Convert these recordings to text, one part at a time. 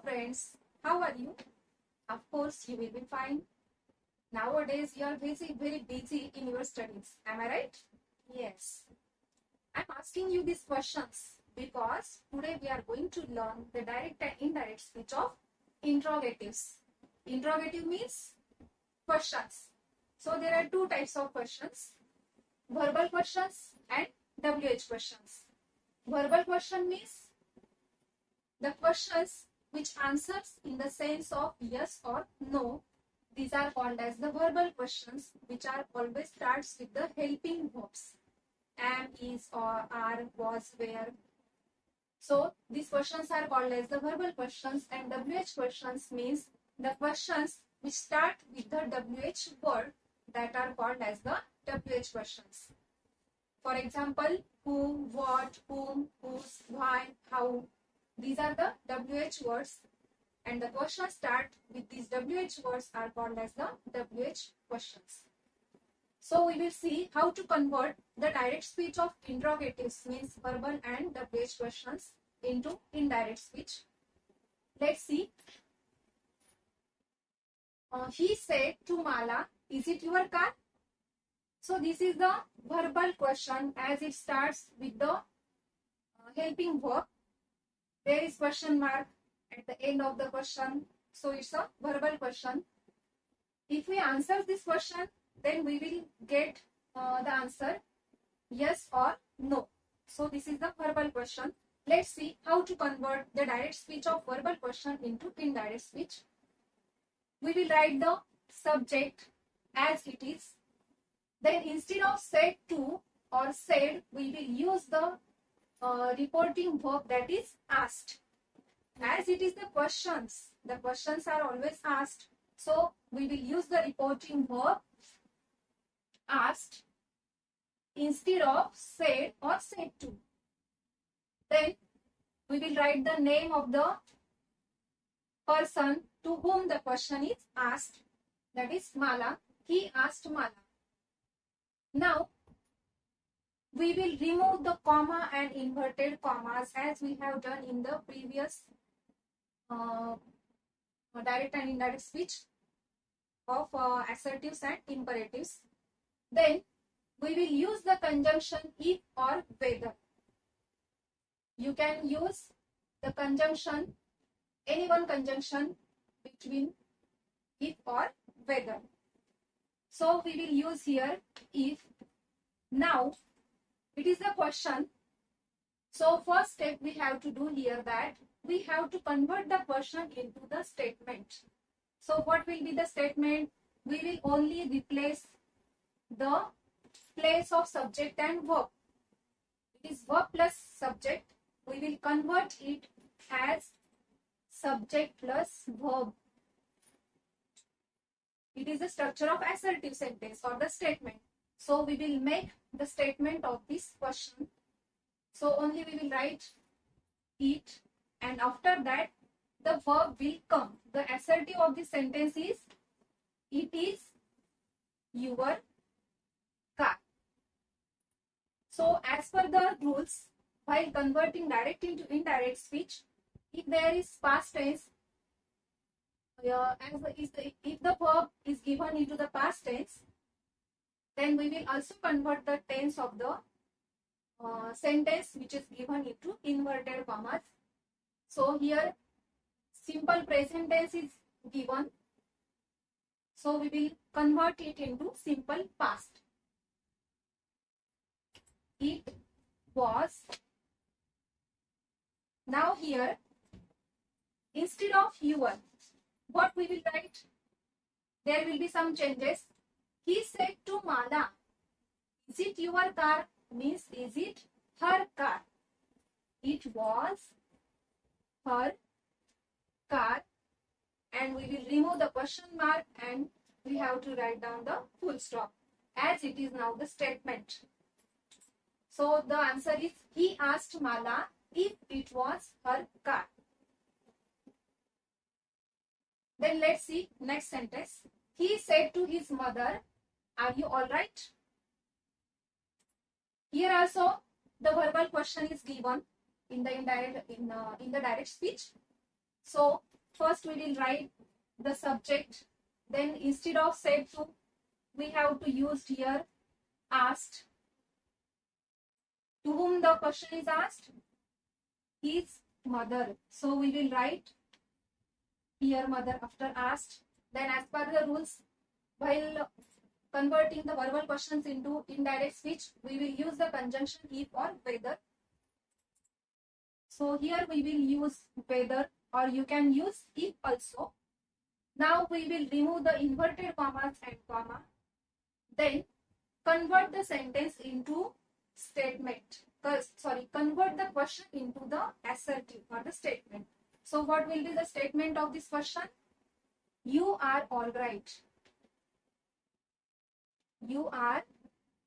friends, how are you? Of course, you will be fine. Nowadays, you are very busy in your studies. Am I right? Yes. I'm asking you these questions because today we are going to learn the direct and indirect speech of interrogatives. Interrogative means questions. So there are two types of questions: verbal questions and WH questions. Verbal question means the questions which answers in the sense of yes or no. These are called as the verbal questions, which are always starts with the helping verbs: am, is, or, are, was, were. So these questions are called as the verbal questions, and WH questions means the questions which start with the WH word, that are called as the WH questions. For example, who, what, whom, whose, why, how. These are the WH words, and the questions start with these WH words are called as the WH questions. So we will see how to convert the direct speech of interrogatives, means verbal and WH questions, into indirect speech. Let's see. He said to Mala, is it your car? So this is the verbal question, as it starts with the helping verb. There is question mark at the end of the question. So it's a verbal question. If we answer this question, then we will get the answer yes or no. So this is the verbal question. Let's see how to convert the direct speech of verbal question into indirect speech. We will write the subject as it is. Then instead of said to or said, we will use the reporting verb, that is asked. As it is the questions are always asked. So we will use the reporting verb asked instead of said or said to. Then we will write the name of the person to whom the question is asked, that is Mala. He asked Mala. Now we will remove the comma and inverted commas, as we have done in the previous direct and indirect speech of assertives and imperatives. Then we will use the conjunction if or whether. You can use the conjunction, any one conjunction between if or whether. So we will use here if. Now it is a question. So first step we have to do here, that we have to convert the question into the statement. So what will be the statement? We will only replace the place of subject and verb. It is verb plus subject. We will convert it as subject plus verb. It is the structure of assertive sentence or the statement. So we will make the statement of this question. So only we will write it, and after that the verb will come. The assertive of this sentence is it is your car. So as per the rules, while converting direct into indirect speech, if there is past tense, if the verb is given into the past tense, then we will also convert the tense of the sentence which is given into inverted commas. So here simple present tense is given, so we will convert it into simple past. It was. Now here, instead of your, what we will write? There will be some changes. He said to Mala, is it your car? Means is it her car? It was her car, and we will remove the question mark and we have to write down the full stop, as it is now the statement. So the answer is he asked Mala if it was her car. Then let's see next sentence. He said to his mother, are you all right? Here also the verbal question is given in the direct speech. So first we will write the subject. Then instead of said to, we have to use here asked. To whom the question is asked? His mother. So we will write here mother after asked. Then as per the rules, while converting the verbal questions into indirect speech, we will use the conjunction if or whether. So here we will use whether, or you can use if also. Now we will remove the inverted commas and comma. Then convert the sentence into statement. Convert the question into the assertive or the statement. So what will be the statement of this question? You are all right. You are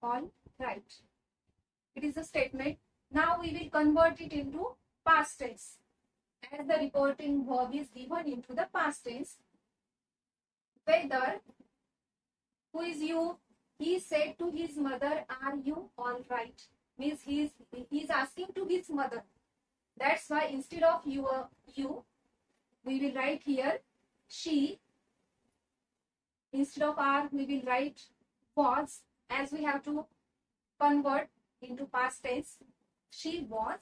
all right. It is a statement. Now we will convert it into past tense. As the reporting verb is given into the past tense. Whether, who is you? He said to his mother, are you all right? Means he is asking to his mother. That's why instead of you, we will write here she. Instead of are, we will write was, as we have to convert into past tense. She was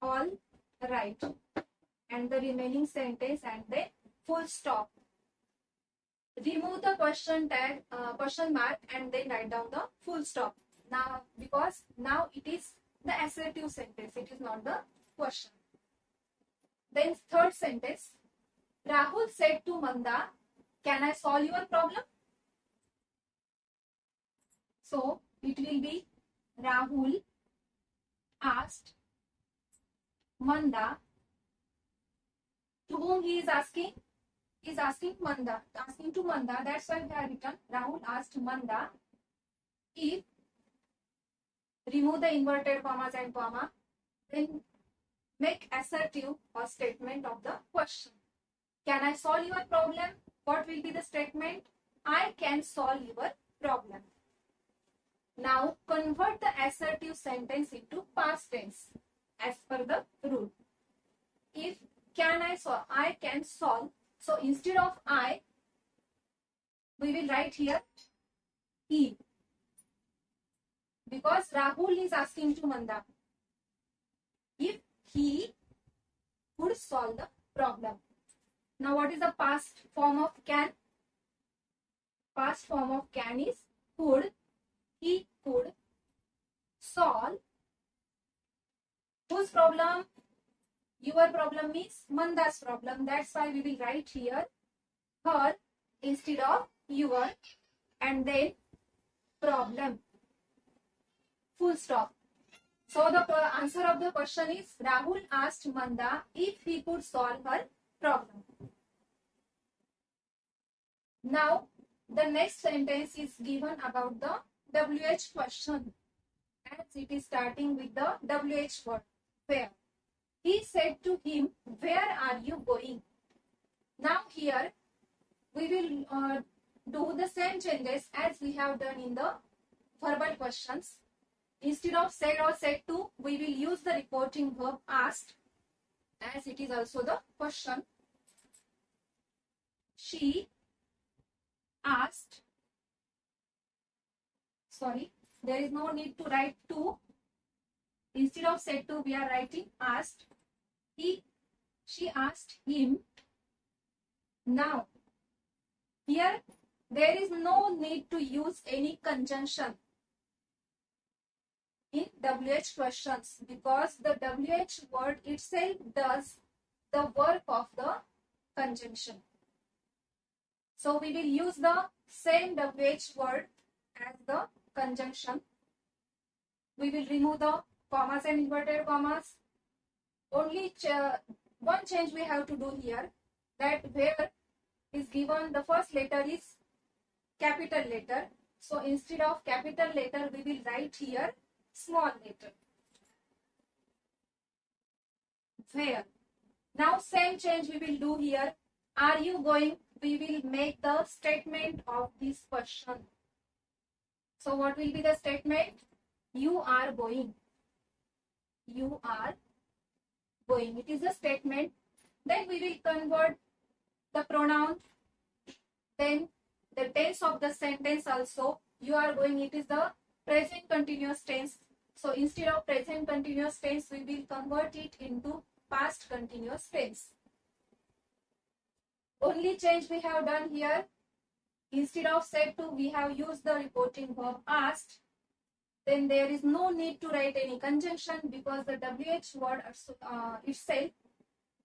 all right. And the remaining sentence and then full stop. Remove the question tag, question mark, and then write down the full stop. Now, because now it is the assertive sentence, it is not the question. Then third sentence, Rahul said to Manda, can I solve your problem? So it will be Rahul asked Manda. To whom he is asking? He is asking Manda, asking to Manda. That's why we have written Rahul asked Manda if, remove the inverted commas and comma, then make assertive or statement of the question. Can I solve your problem? What will be the statement? I can solve your problem. Now convert the assertive sentence into past tense as per the rule. If can I solve, I can solve. So instead of I, we will write here he. Because Rahul is asking to Manda if he could solve the problem. Now what is the past form of can? Past form of can is could. He could solve. Whose problem? Your problem means Manda's problem. That's why we will write here her instead of your, and then problem. Full stop. So the answer of the question is Rahul asked Manda if he could solve her problem. Now the next sentence is given about the WH question, as it is starting with the WH word, where. He said to him, where are you going? Now here we will do the same changes as we have done in the verbal questions. Instead of said or said to, we will use the reporting verb asked, as it is also the question. She asked. Sorry, there is no need to write to. Instead of said to, we are writing asked. She asked him. Now, here there is no need to use any conjunction in WH questions, because the WH word itself does the work of the conjunction. So we will use the same WH word as the conjunction. We will remove the commas and inverted commas. Only one change we have to do here, that where is given the first letter is capital letter. So instead of capital letter, we will write here small letter. Where. Now same change we will do here. Are you going? We will make the statement of this question. So what will be the statement? You are going. You are going. It is a statement. Then we will convert the pronoun, then the tense of the sentence also. You are going, it is the present continuous tense. So instead of present continuous tense, we will convert it into past continuous tense. Only change we have done here, instead of said to, we have used the reporting verb asked. Then there is no need to write any conjunction because the WH word itself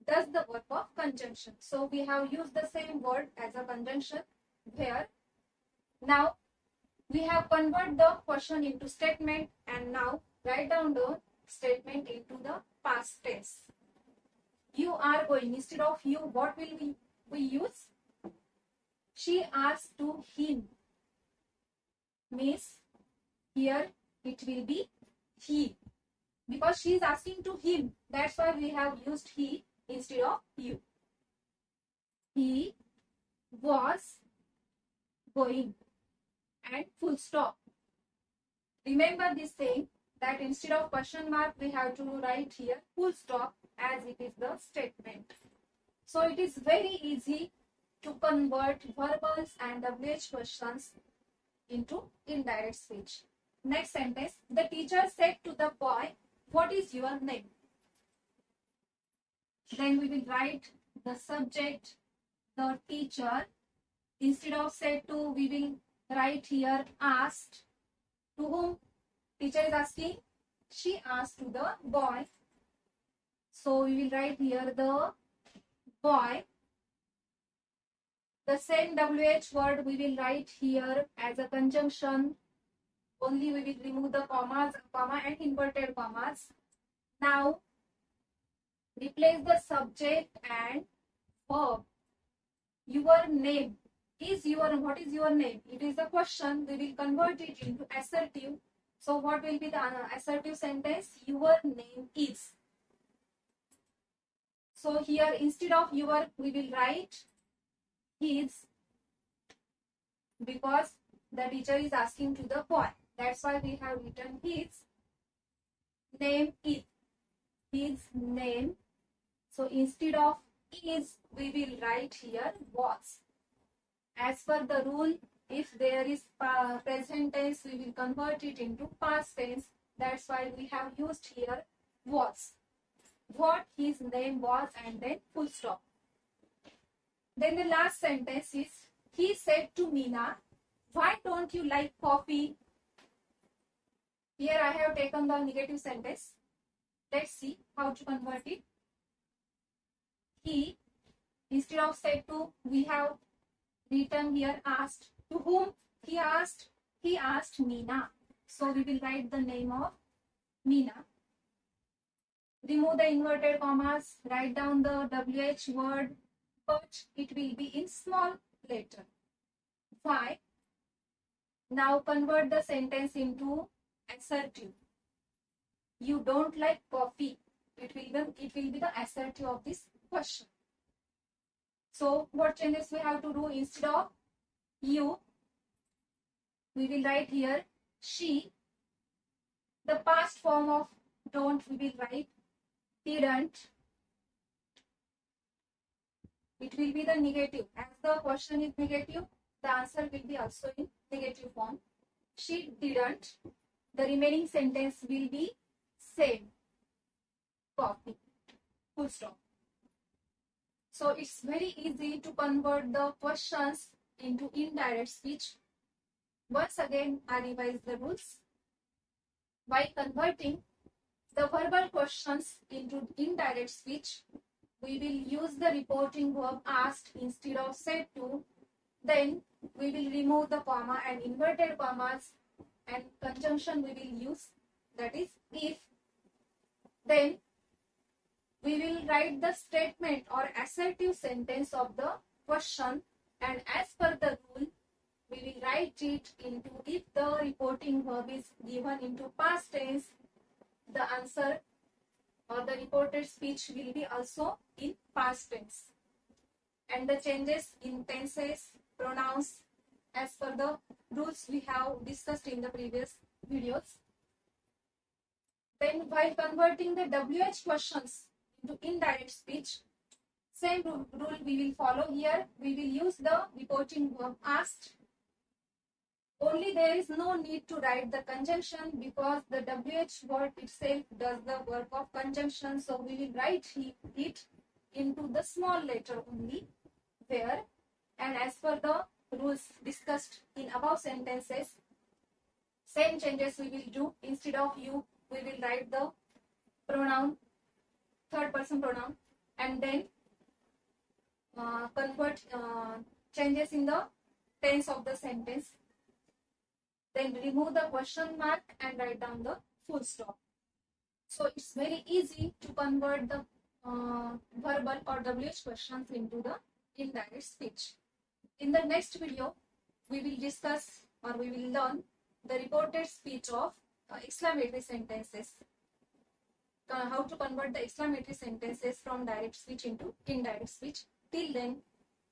does the work of conjunction. So we have used the same word as a conjunction here. Now we have converted the question into statement, and now write down the statement into the past tense. You are going, instead of you, what will we use? She asked to him. Means here it will be he, because she is asking to him. That's why we have used he instead of you. He was going, and full stop. Remember this thing, that instead of question mark we have to write here full stop, as it is the statement. So it is very easy to convert verbals and WH questions into indirect speech. Next sentence, the teacher said to the boy, what is your name? Then we will write the subject, the teacher. Instead of said to, we will write here asked. To whom teacher is asking? She asked to the boy. So we will write here the boy. The same WH word we will write here as a conjunction. Only we will remove the commas, comma and inverted commas. Now replace the subject and verb. Your name is what is your name? It is a question. We will convert it into assertive. So what will be the assertive sentence? Your name is. So here instead of your, we will write his, because the teacher is asking to the boy. That's why we have written his name is. His name. So instead of is, we will write here was. As per the rule, if there is present tense, we will convert it into past tense. That's why we have used here was. What his name was, and then full stop. Then the last sentence is, he said to Meena, why don't you like coffee? Here I have taken the negative sentence. Let's see how to convert it. He, instead of said to, we have written here asked. To whom he asked? He asked Meena. So we will write the name of Meena. Remove the inverted commas, write down the WH word, but it will be in small letter. Why? Now convert the sentence into assertive. You don't like coffee. It will be the assertive of this question. So what changes we have to do? Instead of you, we will write here she. The past form of don't, we will write didn't. It will be the negative. As the question is negative, the answer will be also in negative form. She didn't. The remaining sentence will be same. Coffee. Full stop. So it's very easy to convert the questions into indirect speech. Once again, I revise the rules. By converting the verbal questions into indirect speech, we will use the reporting verb asked instead of said to. Then we will remove the comma and inverted commas, and conjunction we will use, that is if. Then we will write the statement or assertive sentence of the question, and as per the rule, we will write it into, if the reporting verb is given into past tense, the answer or the reported speech will be also in past tense. And the changes in tenses, pronouns, as per the rules we have discussed in the previous videos. Then while converting the WH questions into indirect speech, Same rule we will follow here. We will use the reporting verb asked. Only there is no need to write the conjunction because the WH word itself does the work of conjunction. So we will write it into the small letter only where, and as per the rules discussed in above sentences, same changes we will do. Instead of you, we will write the pronoun, third person pronoun, and then convert changes in the tense of the sentence. Then remove the question mark and write down the full stop. So it's very easy to convert the verbal or WH questions into the indirect speech. In the next video, we will discuss or we will learn the reported speech of exclamatory sentences. How to convert the exclamatory sentences from direct speech into indirect speech. Till then,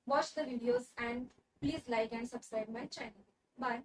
watch the videos and please like and subscribe my channel. Bye.